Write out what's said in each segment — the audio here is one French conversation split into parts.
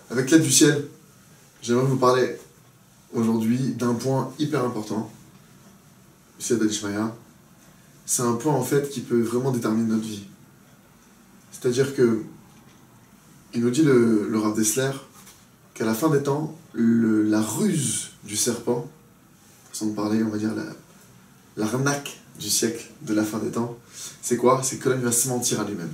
Avec l'aide du ciel, j'aimerais vous parler aujourd'hui d'un point hyper important. C'est d'Ishmaïa. C'est un point en fait qui peut vraiment déterminer notre vie. C'est-à-dire que il nous dit le Rav Dessler qu'à la fin des temps, la ruse du serpent, façon de parler, on va dire l'arnaque du siècle de la fin des temps, c'est quoi? C'est que l'homme va se mentir à lui-même.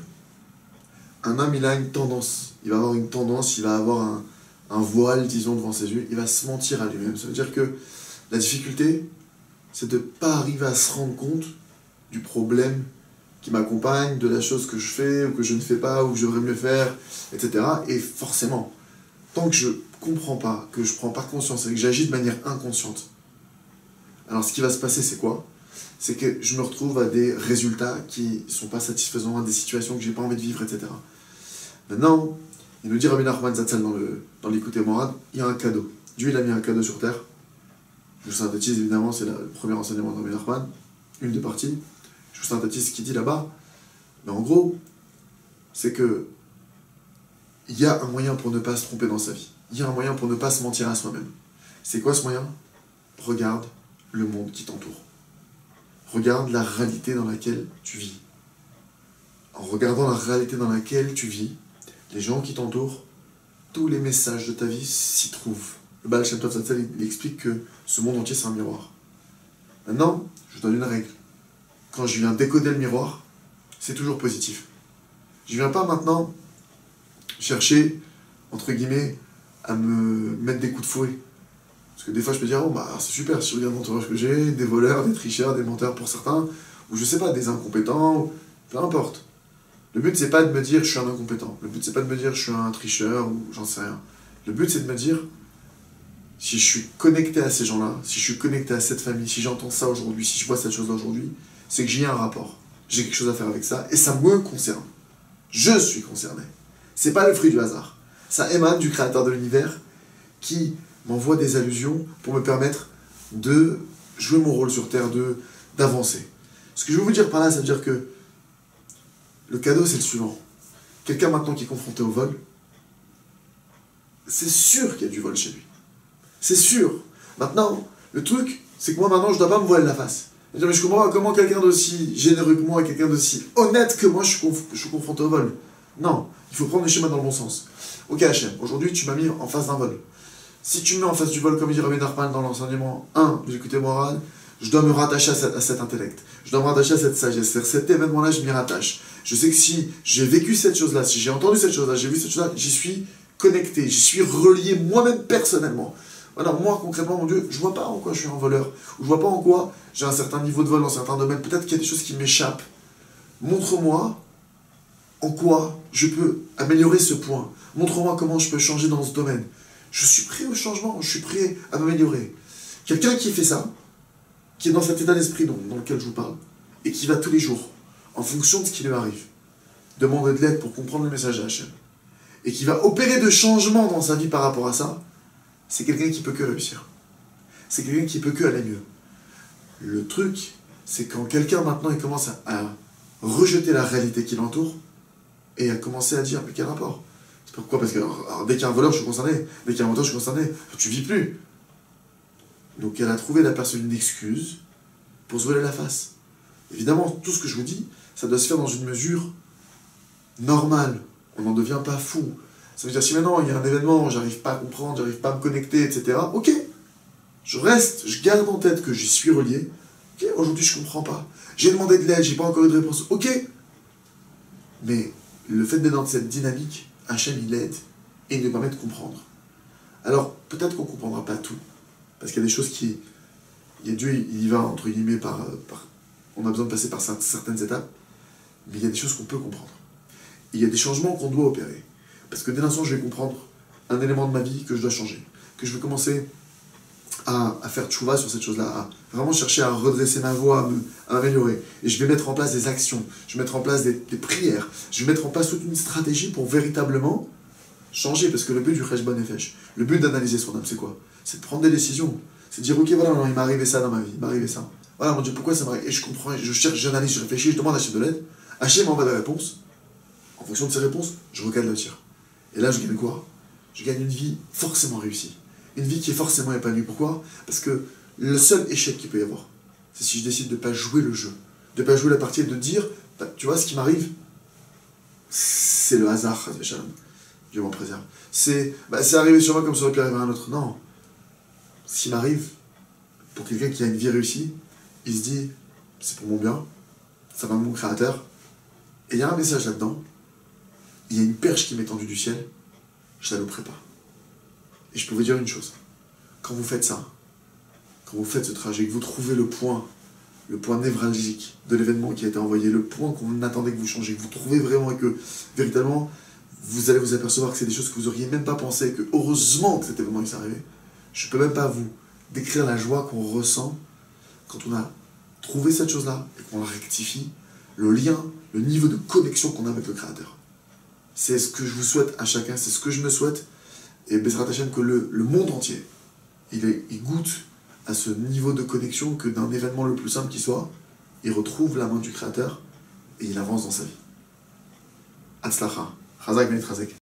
Un homme, il a une tendance, il va avoir une tendance, il va avoir un voile, disons, devant ses yeux, il va se mentir à lui-même. Ça veut dire que la difficulté, c'est de ne pas arriver à se rendre compte du problème qui m'accompagne, de la chose que je fais, ou que je ne fais pas, ou que je devrais mieux faire, etc. Et forcément, tant que je ne comprends pas, que je ne prends pas conscience, et que j'agis de manière inconsciente, alors ce qui va se passer, c'est quoi? C'est que je me retrouve à des résultats qui ne sont pas satisfaisants, à des situations que je n'ai pas envie de vivre, etc. Maintenant, il nous dit Rabbi Nachman Zatzal dans l'Écoute Morad, il y a un cadeau. Dieu, il a mis un cadeau sur terre. Je vous synthétise évidemment, c'est le premier enseignement de Rabbi Nachman, une des parties. Je vous synthétise ce qu'il dit là-bas. Mais en gros, c'est que il y a un moyen pour ne pas se tromper dans sa vie. Il y a un moyen pour ne pas se mentir à soi-même. C'est quoi ce moyen? Regarde le monde qui t'entoure. Regarde la réalité dans laquelle tu vis. En regardant la réalité dans laquelle tu vis, les gens qui t'entourent, tous les messages de ta vie s'y trouvent. Le Baal Shem Tov Zatzal, il explique que ce monde entier, c'est un miroir. Maintenant, je vous donne une règle. Quand je viens décoder le miroir, c'est toujours positif. Je ne viens pas maintenant chercher, entre guillemets, à me mettre des coups de fouet. Parce que des fois, je peux dire, oh, bah, c'est super, si je regarde l'entourage que j'ai, des voleurs, des tricheurs, des menteurs pour certains, ou je sais pas, des incompétents, peu importe. Le but, c'est pas de me dire, je suis un incompétent. Le but, c'est pas de me dire, je suis un tricheur, ou j'en sais rien. Le but, c'est de me dire, si je suis connecté à ces gens-là, si je suis connecté à cette famille, si j'entends ça aujourd'hui, si je vois cette chose-là aujourd'hui, c'est que j'ai un rapport. J'ai quelque chose à faire avec ça, et ça me concerne. Je suis concerné. C'est pas le fruit du hasard. Ça émane du créateur de l'univers qui m'envoie des allusions pour me permettre de jouer mon rôle sur Terre, d'avancer. Ce que je veux vous dire par là, ça veut dire que le cadeau, c'est le suivant. Quelqu'un maintenant qui est confronté au vol, c'est sûr qu'il y a du vol chez lui. C'est sûr. Maintenant, le truc, c'est que moi maintenant, je dois pas me voiler la face. Mais je comprends pas comment quelqu'un d'aussi généreux que moi, et quelqu'un d'aussi honnête que moi, je suis confronté au vol. Non, il faut prendre les schémas dans le bon sens. Ok Hachem, aujourd'hui tu m'as mis en face d'un vol. Si tu me mets en face du vol, comme dit Rabbi Nachman dans l'enseignement 1 de l'Écoute Morad, je dois me rattacher à cet intellect. Je dois me rattacher à cette sagesse. C'est-à-dire cet événement-là, je m'y rattache. Je sais que si j'ai vécu cette chose-là, si j'ai entendu cette chose-là, j'ai vu cette chose-là, j'y suis connecté, j'y suis relié moi-même personnellement. Alors moi, concrètement, mon Dieu, je vois pas en quoi je suis un voleur, ou je vois pas en quoi j'ai un certain niveau de vol dans certains domaines. Peut-être qu'il y a des choses qui m'échappent. Montre-moi en quoi je peux améliorer ce point. Montre-moi comment je peux changer dans ce domaine. Je suis prêt au changement, je suis prêt à m'améliorer. Quelqu'un qui fait ça, qui est dans cet état d'esprit dans lequel je vous parle, et qui va tous les jours, en fonction de ce qui lui arrive, demander de l'aide pour comprendre le message de Hachem, et qui va opérer de changements dans sa vie par rapport à ça, c'est quelqu'un qui peut que réussir. C'est quelqu'un qui peut que aller mieux. Le truc, c'est quand quelqu'un maintenant il commence à rejeter la réalité qui l'entoure, et à commencer à dire, mais quel rapport? C'est pourquoi? Parce que alors, dès qu'il y a un voleur, je suis concerné. Dès qu'il y a un menteur, je suis concerné. Tu vis plus. Donc elle a trouvé la personne une excuse pour se voiler la face. Évidemment, tout ce que je vous dis, ça doit se faire dans une mesure normale. On n'en devient pas fou. Ça veut dire, si maintenant il y a un événement, j'arrive pas à comprendre, j'arrive pas à me connecter, etc. Ok. Je reste, je garde en tête que j'y suis relié. Ok, aujourd'hui je comprends pas. J'ai demandé de l'aide, j'ai pas encore eu de réponse. Ok. Mais le fait d'être dans cette dynamique, Hachem il aide et il nous permet de comprendre. Alors, peut-être qu'on ne comprendra pas tout, parce qu'il y a des choses qui... Dieu, il y va, entre guillemets, on a besoin de passer par certaines étapes, mais il y a des choses qu'on peut comprendre. Et il y a des changements qu'on doit opérer. Parce que dès l'instant, je vais comprendre un élément de ma vie que je dois changer, que je vais commencer à faire tchouva sur cette chose-là, à vraiment chercher à redresser ma voix, à m'améliorer. Et je vais mettre en place des actions, je vais mettre en place des prières, je vais mettre en place toute une stratégie pour véritablement changer. Parce que le but du Cheshbon Nefesh, le but d'analyser son âme, c'est quoi? C'est de prendre des décisions. C'est de dire, ok, voilà, non, il m'est arrivé ça dans ma vie, il m'est arrivé ça. Voilà, mon Dieu, pourquoi ça m'arrive? Et je comprends, je cherche, j'analyse, je réfléchis, je demande à Hachem de l'aide. Hachem m'envoie des réponses. En fonction de ces réponses, je recale le tir. Et là, je gagne quoi? je gagne une vie forcément réussie. Une vie qui est forcément épanouie. Pourquoi? Parce que le seul échec qu'il peut y avoir, c'est si je décide de ne pas jouer le jeu, de ne pas jouer la partie et de dire, bah, tu vois, ce qui m'arrive, c'est le hasard, Dieu m'en préserve. C'est arrivé sur moi comme ça aurait pu arriver à un autre. Non. Ce qui m'arrive, pour quelqu'un qui a une vie réussie, il se dit, c'est pour mon bien, ça va de mon créateur. Et il y a un message là-dedans, il y a une perche qui m'est tendue du ciel, je la louperai pas. Et je peux vous dire une chose, quand vous faites ça, quand vous faites ce trajet, que vous trouvez le point névralgique de l'événement qui a été envoyé, le point qu'on attendait que vous changiez, que vous trouvez vraiment et que, véritablement, vous allez vous apercevoir que c'est des choses que vous n'auriez même pas pensé, que heureusement que cet événement s'est arrivé. Je ne peux même pas vous décrire la joie qu'on ressent quand on a trouvé cette chose-là et qu'on la rectifie, le lien, le niveau de connexion qu'on a avec le Créateur. C'est ce que je vous souhaite à chacun, c'est ce que je me souhaite, et Bezrat Hashem, que le monde entier, il goûte à ce niveau de connexion, que d'un événement le plus simple qui soit, il retrouve la main du Créateur et il avance dans sa vie. Hatzlacha. Chazak ben Yitzhak.